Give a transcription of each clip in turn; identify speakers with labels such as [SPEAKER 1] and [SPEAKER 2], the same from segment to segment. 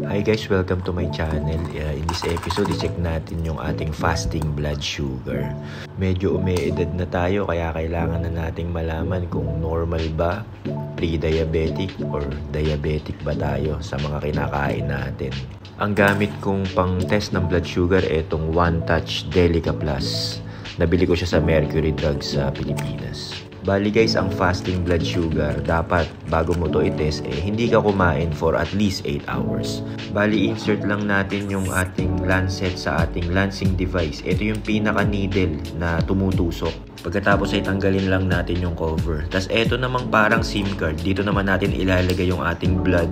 [SPEAKER 1] Hi guys, welcome to my channel. In this episode, i-check natin yung ating fasting blood sugar. Medyo umeedad na tayo kaya kailangan na nating malaman kung normal ba, pre-diabetic or diabetic ba tayo sa mga kinakain natin. Ang gamit kong pang test ng blood sugar etong One Touch Delica Plus. Nabili ko siya sa Mercury Drugs sa Pilipinas. Bali guys, ang fasting blood sugar, dapat bago mo to i-test, hindi ka kumain for at least 8 hours. Bali, insert lang natin yung ating lancet sa ating lancing device. Ito yung pinaka-needle na tumutusok. Pagkatapos ay tanggalin lang natin yung cover. Tapos ito namang parang SIM card. Dito naman natin ilalagay yung ating blood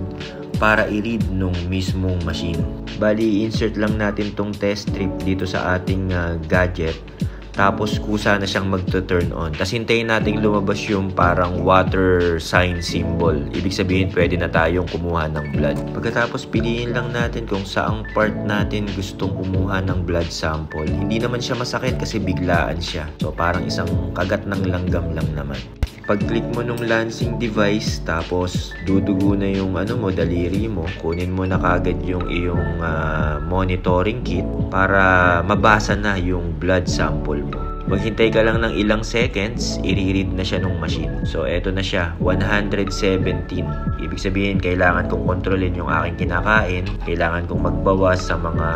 [SPEAKER 1] para i-read nung mismong machine. Bali, insert lang natin tong test strip dito sa ating gadget. Tapos kusa na siyang magto-turn on. Tapos hintayin natin lumabas yung parang water sign symbol. Ibig sabihin pwede na tayong kumuha ng blood. Pagkatapos piliin lang natin kung saang part natin gustong kumuha ng blood sample. Hindi naman siya masakit kasi biglaan siya. So parang isang kagat ng langgam lang naman. Pag-click mo nung lancing device, tapos dudugo na yung daliri mo, kunin mo na kagad yung iyong monitoring kit para mabasa na yung blood sample mo. Maghintay ka lang ng ilang seconds, i-read na siya nung machine. So, eto na siya, 117. Ibig sabihin, kailangan kong kontrolin yung aking kinakain. Kailangan kong magbawas sa mga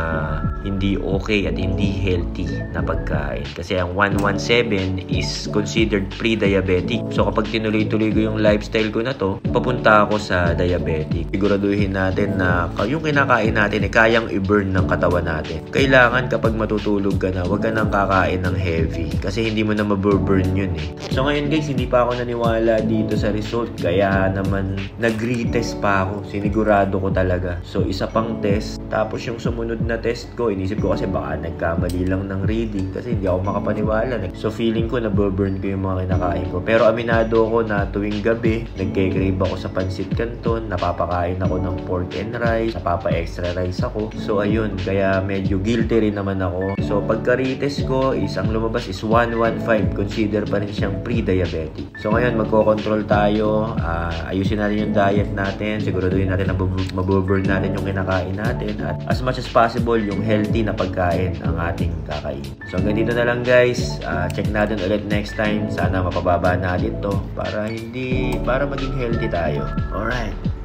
[SPEAKER 1] hindi okay at hindi healthy na pagkain. Kasi ang 117 is considered pre-diabetic. So, kapag tinuloy-tuloy ko yung lifestyle ko na to, papunta ako sa diabetic. Siguraduhin natin na yung kinakain natin kayang i-burn ng katawan natin. Kailangan kapag matutulog ka na, huwag ka nang kakain ng heavy. Kasi hindi mo na maburburn yun eh. So ngayon guys, hindi pa ako naniwala dito sa result. Kaya naman nag-retest pa ako. Sinigurado ko talaga. So isa pang test. Tapos yung sumunod na test ko, inisip ko kasi baka nagkamali lang ng reading. Kasi hindi ako makapaniwala. So feeling ko naburburn ko yung mga kinakain ko. Pero aminado ko na tuwing gabi, nagke-crave ako sa pancit canton. Napapakain ako ng pork and rice. Napapa-extra rice ako. So ayun, kaya medyo guilty rin naman ako. So pagka-retest ko, isang lumabas is 115. Consider pa rin siyang pre-diabetic. So ngayon, magko-control tayo. Ayusin natin yung diet natin. Siguraduhin natin na maburburn natin yung kinakain natin. At as much as possible, yung healthy na pagkain ang ating kakain. So hanggang dito na lang guys. Check natin ulit next time. Sana mapababa natin to para maging healthy tayo. Alright.